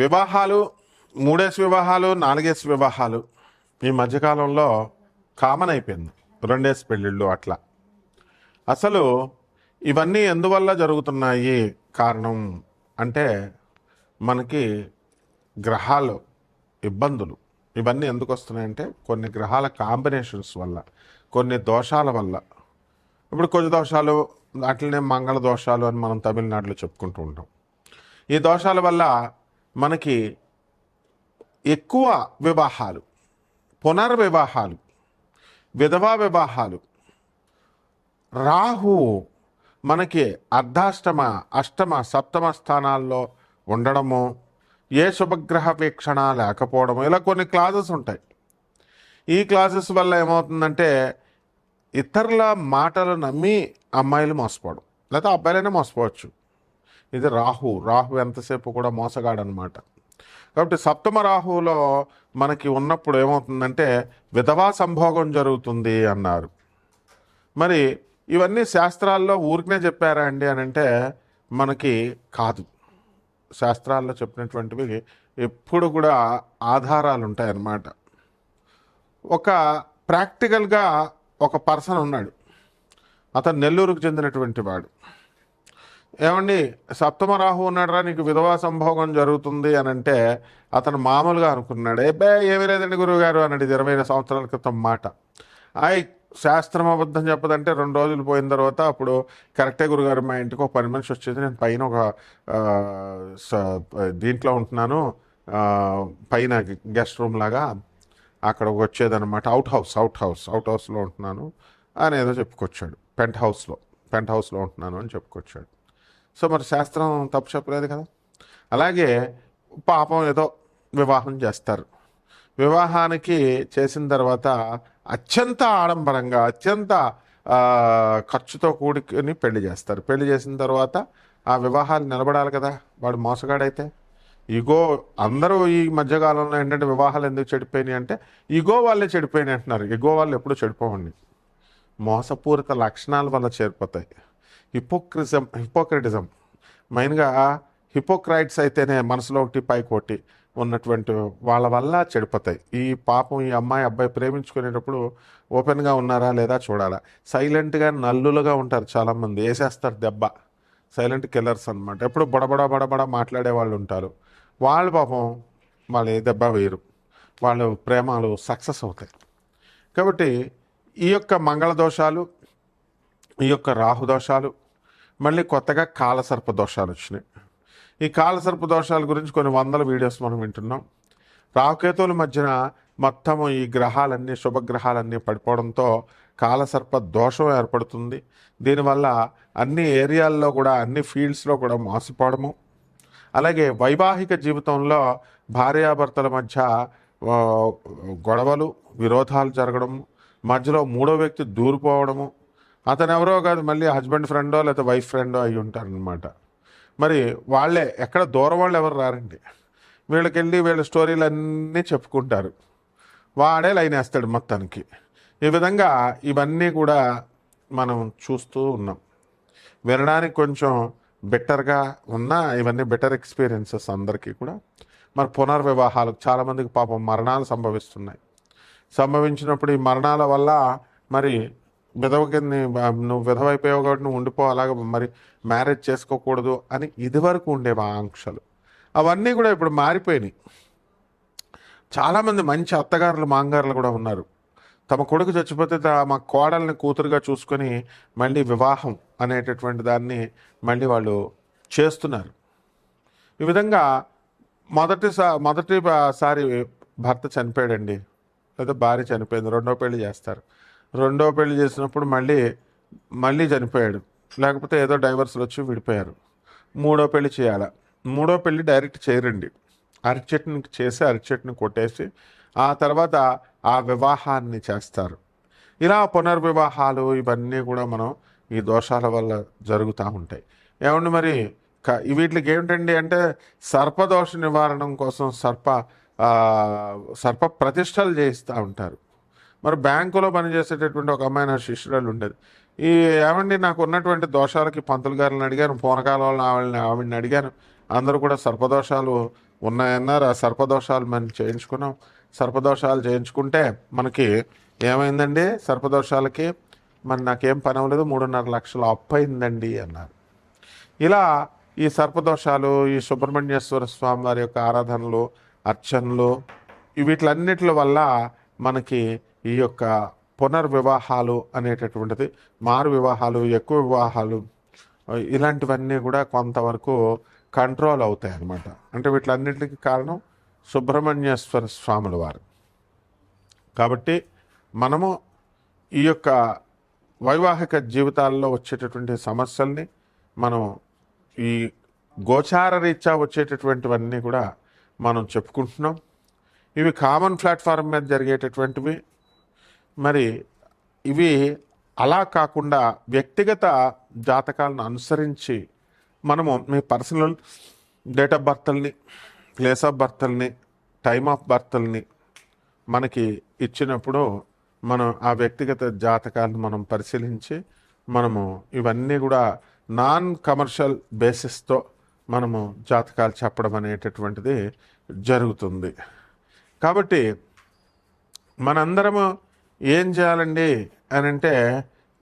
వివాహాలు, మూడేసి వివాహాలు, నాలుగేసి వివాహాలు ఈ మధ్యకాలంలో కామన్ అయిపోయింది. రెండేసి పెళ్ళిళ్ళు అట్లా. అసలు ఇవన్నీ ఎందువల్ల జరుగుతున్నాయి కారణం అంటే మనకి గ్రహాలు ఇబ్బందులు ఇవన్నీ ఎందుకు వస్తున్నాయంటే కొన్ని గ్రహాల కాంబినేషన్స్ వల్ల, కొన్ని దోషాల వల్ల. ఇప్పుడు కొన్ని దోషాలు అట్లనే మంగళ దోషాలు అని మనం తమిళనాడులో చెప్పుకుంటూ ఉంటాం. ఈ దోషాల వల్ల మనకి ఎక్కువ వివాహాలు, పునర్వివాహాలు, విధవా వివాహాలు, రాహు మనకి అర్ధాష్టమ, అష్టమ, సప్తమ స్థానాల్లో ఉండడము, ఏ శుభగ్రహ వీక్షణ లేకపోవడము, ఇలా కొన్ని క్లాజెస్ ఉంటాయి. ఈ క్లాజెస్ వల్ల ఏమవుతుందంటే ఇతరుల మాటలు నమ్మి అమ్మాయిలు మోసపోవడం, లేదా అబ్బాయిలైనా మోసపోవచ్చు. ఇది రాహు ఎంతసేపు కూడా మోసగాడనమాట. కాబట్టి సప్తమ రాహువులో మనకి ఉన్నప్పుడు ఏమవుతుందంటే విధవా సంభోగం జరుగుతుంది అన్నారు. మరి ఇవన్నీ శాస్త్రాల్లో ఊరికనే చెప్పారా అండి అని అంటే మనకి కాదు. శాస్త్రాల్లో చెప్పినటువంటివి ఎప్పుడు కూడా ఆధారాలు ఉంటాయన్నమాట. ఒక ప్రాక్టికల్గా ఒక పర్సన్ ఉన్నాడు, అతను నెల్లూరుకు చెందినటువంటి వాడు. ఏమండి సప్తమ రాహు ఉన్నాడరా, నీకు విధవా సంభోగం జరుగుతుంది అని అంటే అతను మామూలుగా అనుకున్నాడు. ఏమీ లేదండి గురువుగారు అన్నాడు. 20 సంవత్సరాల క్రితం మాట. శాస్త్రం అబద్ధం చెప్పదంటే 2 రోజులు పోయిన తర్వాత అప్పుడు కరెక్టే గురుగారు, మా ఇంటికి ఒక పని మనిషి వచ్చేది, నేను పైన ఒక దీంట్లో ఉంటున్నాను, పైన గెస్ట్ రూమ్ లాగా అక్కడ వచ్చేదనమాట, అవుట్ హౌస్లో ఉంటున్నాను అని ఏదో చెప్పుకొచ్చాడు. పెంట్ హౌస్లో ఉంటున్నాను అని చెప్పుకొచ్చాడు. సో మరి శాస్త్రం తప్పు చెప్పలేదు కదా. అలాగే పాపం ఏదో వివాహం చేస్తారు. వివాహానికి చేసిన తర్వాత అత్యంత ఆడంబరంగా, అత్యంత ఖర్చుతో కూడుకుని పెళ్లి చేస్తారు. పెళ్లి చేసిన తర్వాత ఆ వివాహాలు నిలబడాలి కదా. వాడు మోసగాడైతే ఇగో, అందరూ ఈ మధ్యకాలంలో ఏంటంటే వివాహాలు ఎందుకు చెడిపోయినాయి అంటే ఇగో వాళ్ళే చెడిపోయినాయి అంటున్నారు. ఇగో వాళ్ళు ఎప్పుడూ చెడిపోవండి, మోసపూరిత లక్షణాల వల్ల చేరిపోతాయి. హిపోక్రటిజం మెయిన్గా హిపోక్రైట్స్ అయితేనే మనసులో ఒకటి పైకి ఒకటి ఉన్నటువంటి వాళ్ళ వల్ల చెడిపోతాయి. ఈ పాపం ఈ అమ్మాయి అబ్బాయి ప్రేమించుకునేటప్పుడు ఓపెన్గా ఉన్నారా లేదా చూడాలా. సైలెంట్గా నల్లులుగా ఉంటారు చాలామంది, వేసేస్తారు దెబ్బ. సైలెంట్ కిల్లర్స్ అనమాట. ఎప్పుడు బడబడ మాట్లాడే వాళ్ళు ఉంటారు. వాళ్ళు పాపం వాళ్ళు ఏ దెబ్బ వేయరు, వాళ్ళ ప్రేమలు సక్సెస్ అవుతాయి. కాబట్టి ఈ యొక్క మంగళ దోషాలు, ఈ యొక్క రాహు దోషాలు, మళ్ళీ కొత్తగా కాలసర్ప దోషాలు వచ్చినాయి. ఈ కాలసర్ప దోషాల గురించి కొన్ని వందల వీడియోస్ మనం వింటున్నాం. రాహుకేతువుల మధ్యన మొత్తము ఈ గ్రహాలన్నీ, శుభగ్రహాలన్నీ పడిపోవడంతో కాలసర్ప దోషం ఏర్పడుతుంది. దీనివల్ల అన్ని ఏరియాల్లో కూడా, అన్ని ఫీల్డ్స్లో కూడా మోసపోవడము, అలాగే వైవాహిక జీవితంలో భార్యాభర్తల మధ్య గొడవలు, విరోధాలు జరగడము, మధ్యలో మూడో వ్యక్తి దూరిపోవడము. అతను ఎవరో కాదు, మళ్ళీ హస్బెండ్ ఫ్రెండో లేదా వైఫ్ ఫ్రెండో అయి ఉంటారనమాట. మరి వాళ్ళే, ఎక్కడ దూరం వాళ్ళు ఎవరు రారండి. వీళ్ళకెళ్ళి వీళ్ళ స్టోరీలు అన్నీ చెప్పుకుంటారు, వాడే లైన్ వేస్తాడు మొత్తానికి. ఈ విధంగా ఇవన్నీ కూడా మనం చూస్తూ ఉన్నాం. వినడానికి కొంచెం బెటర్గా ఉన్న ఇవన్నీ బెటర్ ఎక్స్పీరియన్సెస్ అందరికీ కూడా. మరి పునర్వివాహాలు చాలామందికి పాపం మరణాలు సంభవిస్తున్నాయి. సంభవించినప్పుడు ఈ మరణాల వల్ల మరి విధవకి నువ్వు విధవైపోయావు కాబట్టి నువ్వు ఉండిపో, అలాగ మరి మ్యారేజ్ చేసుకోకూడదు అని ఇదివరకు ఉండేవి ఆంక్షలు. అవన్నీ కూడా ఇప్పుడు మారిపోయినాయి. చాలామంది మంచి అత్తగారులు, మాంగారులు కూడా ఉన్నారు. తమ కొడుకు చచ్చిపోతే మా కోడల్ని కూతురుగా చూసుకొని మళ్ళీ వివాహం అనేటటువంటి దాన్ని మళ్ళీ వాళ్ళు చేస్తున్నారు. ఈ విధంగా మొదటిసారి భర్త చనిపోయాడండి, లేదా భార్య చనిపోయింది, రెండో పెళ్లి చేస్తారు. రెండో పెళ్లి చేసినప్పుడు మళ్ళీ చనిపోయాడు, లేకపోతే ఏదో డైవర్స్లు వచ్చి విడిపోయారు. మూడో పెళ్లి చేయాలా. మూడో పెళ్లి డైరెక్ట్ చేయరండి, అరటి చెట్టుని కొట్టేసి ఆ తర్వాత ఆ వివాహాన్ని చేస్తారు. ఇలా పునర్వివాహాలు ఇవన్నీ కూడా మనం ఈ దోషాల వల్ల జరుగుతూ ఉంటాయి. ఏమండి మరి వీటికి ఏమిటండి అంటే సర్పదోష నివారణం కోసం సర్ప ప్రతిష్టలు చేయిస్తూ ఉంటారు. మరి బ్యాంకులో పనిచేసేటటువంటి ఒక అమ్మాయి నా శిష్యురాలు ఉండేది. ఏమండి నాకు ఉన్నటువంటి దోషాలకి పంతులు గారిని అడిగాను, పూనకాల వాళ్ళని ఆవిడని అడిగాను, అందరూ కూడా సర్పదోషాలు ఉన్నాయన్నారు. ఆ సర్పదోషాలు మనం చేయించుకున్నాం. సర్పదోషాలు చేయించుకుంటే మనకి ఏమైందండి? సర్పదోషాలకి మరి నాకేం పని అవ్వలేదు, 3.5 లక్షలు అప్పు అయిందండి అన్నారు. ఇలా ఈ సర్పదోషాలు, ఈ సుబ్రహ్మణ్యేశ్వర స్వామి వారి యొక్క ఆరాధనలు, అర్చనలు, వీటిలన్నిటి వల్ల మనకి ఈ యొక్క పునర్వివాహాలు అనేటటువంటిది, మారు వివాహాలు, ఎక్కువ వివాహాలు, ఇలాంటివన్నీ కూడా కొంతవరకు కంట్రోల్ అవుతాయి అన్నమాట. అంటే వీటిలన్నిటికీ కారణం సుబ్రహ్మణ్యేశ్వర స్వాముల వారు. కాబట్టి మనము ఈ యొక్క వైవాహిక జీవితాల్లో వచ్చేటటువంటి సమస్యల్ని మనం ఈ గోచార రీత్యా వచ్చేటటువంటివన్నీ కూడా మనం చెప్పుకుంటున్నాం. ఇవి కామన్ ప్లాట్ఫామ్ మీద జరిగేటటువంటివి. మరి ఇవి అలా కాకుండా వ్యక్తిగత జాతకాలను అనుసరించి మనము మీ పర్సనల్ డేట్ ఆఫ్ బర్త్ని, ప్లేస్ ఆఫ్ బర్త్ని, టైమ్ ఆఫ్ బర్త్ని మనకి ఇచ్చినప్పుడు మనం ఆ వ్యక్తిగత జాతకాలను మనం పరిశీలించి మనము ఇవన్నీ కూడా నాన్ కమర్షియల్ బేసిస్తో మనము జాతకాలు చెప్పడం అనేటటువంటిది జరుగుతుంది. కాబట్టి మనందరము ఏం చేయాలండి అని అంటే,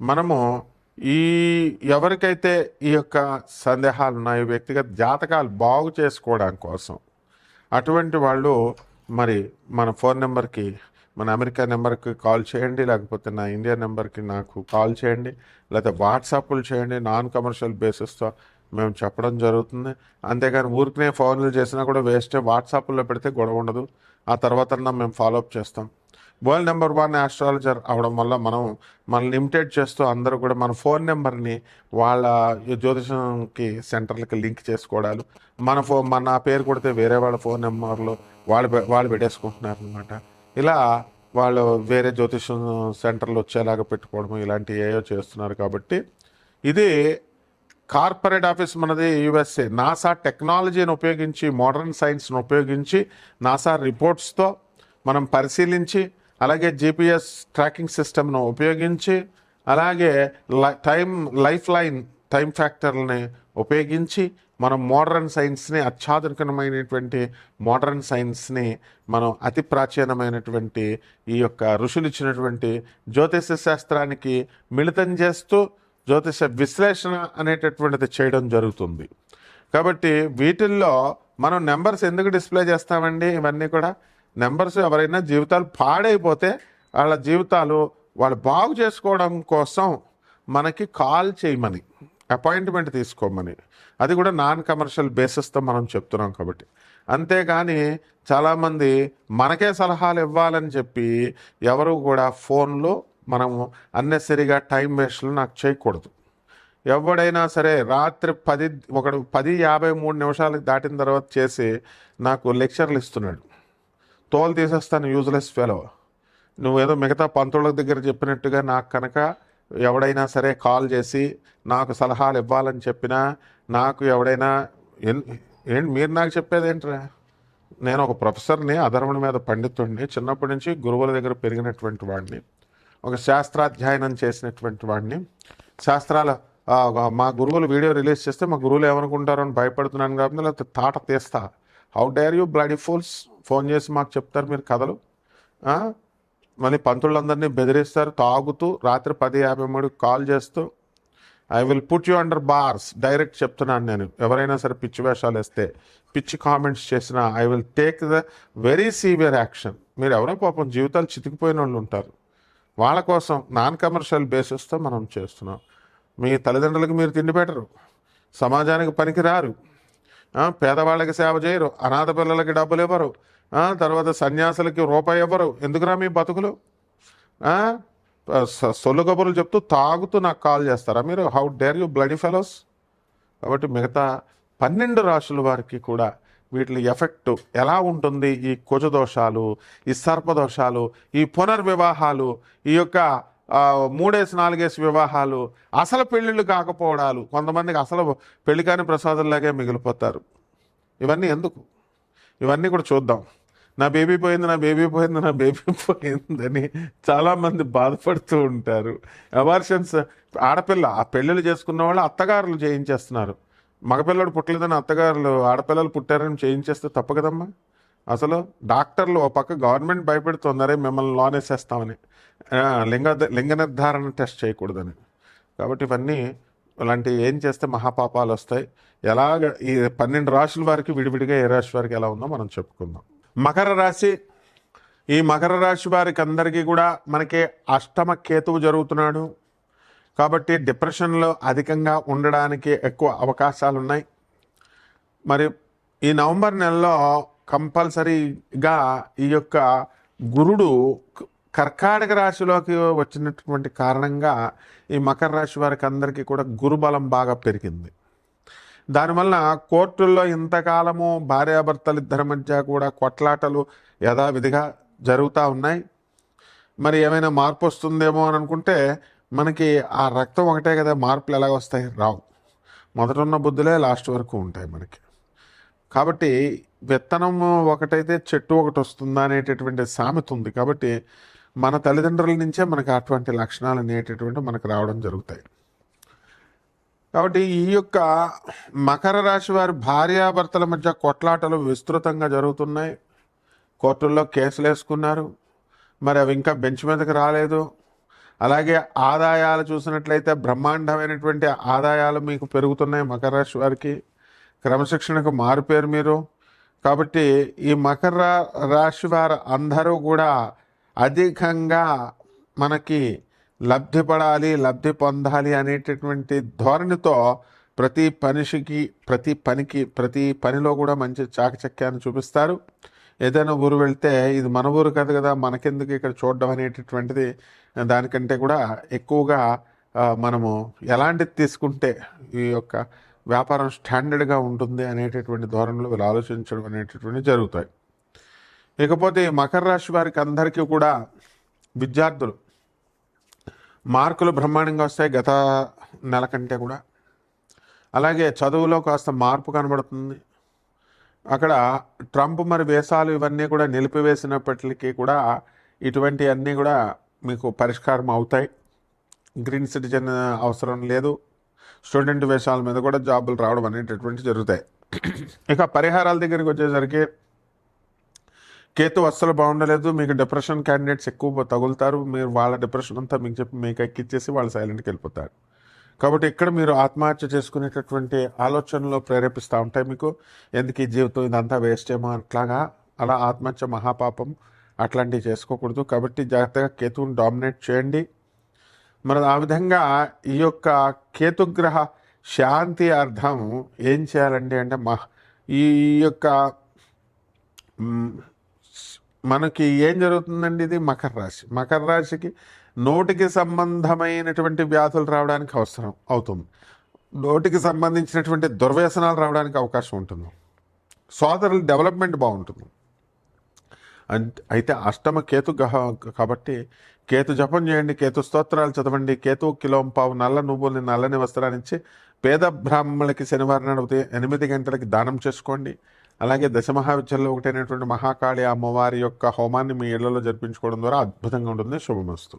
మనము ఈ ఎవరికైతే ఈ యొక్క సందేహాలు ఉన్నాయో, వ్యక్తిగత జాతకాలు బాగు చేసుకోవడం కోసం, అటువంటి వాళ్ళు మరి మన ఫోన్ నెంబర్కి, మన అమెరికా నెంబర్కి కాల్ చేయండి, లేకపోతే నా ఇండియా నెంబర్కి నాకు కాల్ చేయండి, లేకపోతే వాట్సాప్లు చేయండి. నాన్ కమర్షియల్ బేసిస్తో మేము చెప్పడం జరుగుతుంది. అంతేగాని ఊరికనే ఫోన్లు చేసినా కూడా వేస్టే. వాట్సాప్లో పెడితే గొడవ ఉండదు, ఆ తర్వాత మేము ఫాలోఅప్ చేస్తాం. వరల్డ్ నెంబర్ 1 ఆస్ట్రాలజర్ అవడం వల్ల మనల్ని ఇమిటేట్ చేస్తూ అందరూ కూడా మన ఫోన్ నెంబర్ని వాళ్ళ జ్యోతిషంకి సెంటర్లకి లింక్ చేసుకోవడాలు, మన పేరు కొడితే వేరే వాళ్ళ ఫోన్ నెంబర్లు వాళ్ళు పెట్టేసుకుంటున్నారు అనమాట. ఇలా వాళ్ళు వేరే జ్యోతిషం సెంటర్లు వచ్చేలాగా పెట్టుకోవడం, ఇలాంటివి ఏవో చేస్తున్నారు. కాబట్టి ఇది కార్పొరేట్ ఆఫీస్ మనది యుఎస్ఏ. నాసా టెక్నాలజీని ఉపయోగించి, మోడర్న్ సైన్స్ను ఉపయోగించి, నాసా రిపోర్ట్స్తో మనం పరిశీలించి, అలాగే జిపిఎస్ ట్రాకింగ్ సిస్టమ్ను ఉపయోగించి, అలాగే లైఫ్ లైన్ టైం ఫ్యాక్టర్ని ఉపయోగించి మనం మోడర్న్ సైన్స్ని, అత్యాధునికమైనటువంటి మోడర్న్ సైన్స్ని మనం అతి ప్రాచీనమైనటువంటి ఈ యొక్క ఋషులు ఇచ్చినటువంటి జ్యోతిష శాస్త్రానికి మిళితం చేస్తూ జ్యోతిష విశ్లేషణ అనేటటువంటిది చేయడం జరుగుతుంది. కాబట్టి వీటిల్లో మనం నెంబర్స్ ఎందుకు డిస్ప్లే చేస్తామండి? ఇవన్నీ కూడా నెంబర్స్ ఎవరైనా జీవితాలు పాడైపోతే వాళ్ళ జీవితాలు వాళ్ళు బాగు చేసుకోవడం కోసం మనకి కాల్ చేయమని, అపాయింట్మెంట్ తీసుకోమని, అది కూడా నాన్ కమర్షియల్ బేసిస్తో మనం చెప్తున్నాం. కాబట్టి అంతేగాని చాలామంది మనకే సలహాలు ఇవ్వాలని చెప్పి ఎవరు కూడా ఫోన్లో మనము అన్నెసరిగా టైం వేస్ట్లు నాకు చేయకూడదు. ఎవడైనా సరే రాత్రి 10:53 దాటిన తర్వాత చేసి నాకు లెక్చర్లు ఇస్తున్నాడు. తోలు తీసేస్తాను, యూజ్లెస్ ఫెలో. నువ్వేదో మిగతా పంతుల దగ్గర చెప్పినట్టుగా నాకు కనుక ఎవడైనా సరే కాల్ చేసి నాకు సలహాలు ఇవ్వాలని చెప్పినా, నాకు ఎవడైనా ఏంటి మీరు నాకు చెప్పేది ఏంట్రా? నేను ఒక ప్రొఫెసర్ని, అధర్మణ మీద పండితుడిని, చిన్నప్పటి నుంచి గురువుల దగ్గర పెరిగినటువంటి వాడిని, ఒక శాస్త్రాధ్యయనం చేసినటువంటి వాడిని. మా గురువులు వీడియో రిలీజ్ చేస్తే మా గురువులు ఏమనుకుంటారో అని భయపడుతున్నాను కాబట్టి లేకపోతే తాట తీస్తా. How dare you bloody fools, phone చేసి మాకు చెప్తారు మీరు కథలు. మళ్ళీ పంతులందరినీ బెదిరిస్తారు తాగుతూ, రాత్రి 10:53 కాల్ చేస్తూ. I will put you under bars, direct చెప్తున్నాను నేను. ఎవరైనా సరే పిచ్చి వేషాలు వేస్తే, పిచ్చి కామెంట్స్ చేసినా I will take the very severe action. మీరు ఎవరో పాపం జీవితాలు చితికిపోయిన వాళ్ళు ఉంటారు, వాళ్ళ కోసం నాన్ కమర్షియల్ బేసిస్తో మనం చేస్తున్నాం. మీ తల్లిదండ్రులకు మీరు తిండి పెట్టరు, సమాజానికి పనికి రారు, పేదవాళ్ళకి సేవ చేయరు, అనాథ పిల్లలకి డబ్బులు ఇవ్వరు, తర్వాత సన్యాసులకి రూపాయి ఇవ్వరు. ఎందుకురా మీ బతుకులు? సొల్లు కబుర్లు చెప్తూ తాగుతూ నాకు కాల్ చేస్తారా మీరు? How dare you bloody fellows. కాబట్టి మిగతా 12 రాశుల వారికి కూడా వీటి ఎఫెక్ట్ ఎలా ఉంటుంది? ఈ కుజదోషాలు, ఈ సర్పదోషాలు, ఈ పునర్వివాహాలు, ఈ యొక్క 3-4 వివాహాలు, అసలు పెళ్ళిళ్ళు కాకపోవడాలు, కొంతమందికి అసలు పెళ్లి కాని ప్రసాదంలాగే మిగిలిపోతారు. ఇవన్నీ ఎందుకు? ఇవన్నీ కూడా చూద్దాం. నా బేబీ పోయిందని చాలామంది బాధపడుతూ ఉంటారు. అబార్షన్స్, ఆడపిల్ల ఆ పెళ్ళిళ్ళు చేసుకున్న వాళ్ళు అత్తగారులు చేయించేస్తున్నారు. మగపిల్లడు పుట్టలేదని అత్తగారులు ఆడపిల్లలు పుట్టారని చేయించేస్తే తప్పు కదమ్మా. అసలు డాక్టర్లు ఓ పక్క గవర్నమెంట్ భయపెడుతుందరే మిమ్మల్ని లోన్ వేసేస్తామని, లింగ నిర్ధారణ టెస్ట్ చేయకూడదని. కాబట్టి ఇవన్నీ ఇలాంటివి ఏం చేస్తే మహాపాపాలు వస్తాయి. ఎలాగ ఈ 12 రాశుల వారికి విడివిడిగా ఏ రాశి వారికి ఎలా ఉందో మనం చెప్పుకుందాం. మకర రాశి. ఈ మకర రాశి వారికి అందరికీ కూడా మనకి అష్టమ కేతువు జరుగుతున్నాడు కాబట్టి డిప్రెషన్లో అధికంగా ఉండడానికి ఎక్కువ అవకాశాలు ఉన్నాయి. మరి ఈ నవంబర్ నెలలో కంపల్సరీగా ఈ యొక్క గురుడు కర్కాటక రాశిలోకి వచ్చినటువంటి కారణంగా ఈ మకర రాశి వారికి అందరికీ కూడా గురుబలం బాగా పెరిగింది. దానివల్ల కోర్టుల్లో ఇంతకాలము భార్యాభర్తలు ఇద్దరి మధ్య కూడా కొట్లాటలు యథావిధిగా జరుగుతూ ఉన్నాయి. మరి ఏమైనా మార్పు వస్తుందేమో అని అనుకుంటే మనకి ఆ రక్తం ఒకటే కదా, మార్పులు ఎలాగ వస్తాయి? రావు. మొదట ఉన్న బుద్ధులే లాస్ట్ వరకు ఉంటాయి మనకి. కాబట్టి విత్తనం ఒకటైతే చెట్టు ఒకటి వస్తుందా అనేటటువంటి సామెత ఉంది. కాబట్టి మన తల్లిదండ్రుల నుంచే మనకు అటువంటి లక్షణాలు అనేటటువంటి మనకు రావడం జరుగుతాయి. కాబట్టి ఈ యొక్క మకర రాశి వారి భార్యాభర్తల మధ్య కొట్లాటలు విస్తృతంగా జరుగుతున్నాయి. కోర్టుల్లో కేసులు వేసుకున్నారు, మరి అవి ఇంకా బెంచ్ మీదకి రాలేదు. అలాగే ఆదాయాలు చూసినట్లయితే బ్రహ్మాండమైనటువంటి ఆదాయాలు మీకు పెరుగుతున్నాయి మకర రాశి వారికి. క్రమశిక్షణకు మారుపేరు మీరు. కాబట్టి ఈ మకర రాశి వారు అందరూ కూడా అధికంగా మనకి లబ్ధి పడాలి, లబ్ధి పొందాలి అనేటటువంటి ధోరణితో ప్రతి పనిలో కూడా మంచి చాకచక్యాన్ని చూపిస్తారు. ఏదైనా ఊరు వెళ్తే ఇది మన ఊరు కాదు కదా, మనకెందుకు ఇక్కడ చూడడం అనేటటువంటిది, దానికంటే కూడా ఎక్కువగా మనము ఎలాంటిది తీసుకుంటే ఈ యొక్క వ్యాపారం స్టాండర్డ్గా ఉంటుంది అనేటటువంటి ధోరణిలో వీళ్ళు ఆలోచించడం అనేటటువంటి జరుగుతాయి. ఇకపోతే మకర రాశి వారికి అందరికీ కూడా విద్యార్థులు మార్కులు బ్రహ్మాండంగా వస్తాయి గత నెల కంటే కూడా. అలాగే చదువులో కాస్త మార్పు కనబడుతుంది. అక్కడ ట్రంప్ మరి వేసాలు ఇవన్నీ కూడా నిలిపివేసినప్పటికీ కూడా ఇటువంటి అన్నీ కూడా మీకు పరిష్కారం అవుతాయి. గ్రీన్ సిటిజన్ అవసరం లేదు. స్టూడెంట్ వేషాల మీద కూడా జాబులు రావడం అనేటటువంటి జరుగుతాయి. ఇక పరిహారాల దగ్గరికి వచ్చేసరికి కేతు అస్సలు బాగుండలేదు. మీకు డిప్రెషన్ క్యాండిడేట్స్ ఎక్కువ తగులుతారు. మీరు వాళ్ళ డిప్రెషన్ అంతా మీకు చెప్పి మీకు ఎక్కిచ్చేసి వాళ్ళు సైలెంట్కి వెళ్ళిపోతారు. కాబట్టి ఇక్కడ మీరు ఆత్మహత్య చేసుకునేటటువంటి ఆలోచనలు ప్రేరేపిస్తూ ఉంటాయి మీకు. ఎందుకు ఈ జీవితం ఇదంతా వేస్ట్ ఏమో అట్లాగా, అలా ఆత్మహత్య మహాపాపం, అట్లాంటివి చేసుకోకూడదు. కాబట్టి జాగ్రత్తగా కేతువుని డామినేట్ చేయండి. మరి ఆ విధంగా ఈ యొక్క కేతుగ్రహ శాంతి అర్థం ఏం చేయాలండి అంటే ఈ యొక్క మనకి ఏం జరుగుతుందండి, ఇది మకర రాశి. మకర రాశికి నోటికి సంబంధమైనటువంటి వ్యాధులు రావడానికి అవసరం అవుతుంది. నోటికి సంబంధించినటువంటి దుర్వ్యసనాలు రావడానికి అవకాశం ఉంటుంది. సోదరుల డెవలప్మెంట్ బాగుంటుంది. అయితే అష్టమ కేతు కాబట్టి కేతు జపం చేయండి, కేతు స్తోత్రాలు చదవండి. కేతు కిలోంపావు నల్ల నువ్వుల్ని నల్లని వస్త్రాన్నిచ్చి పేద బ్రాహ్మణులకి శనివారం నాడు ఉదయం 8 గంటలకి దానం చేసుకోండి. అలాగే దశమహావిద్యల్లో ఒకటైనటువంటి మహాకాళి అమ్మవారి యొక్క హోమాన్ని మీ ఇళ్లలో జరిపించుకోవడం ద్వారా అద్భుతంగా ఉంటుంది. శుభమస్తు.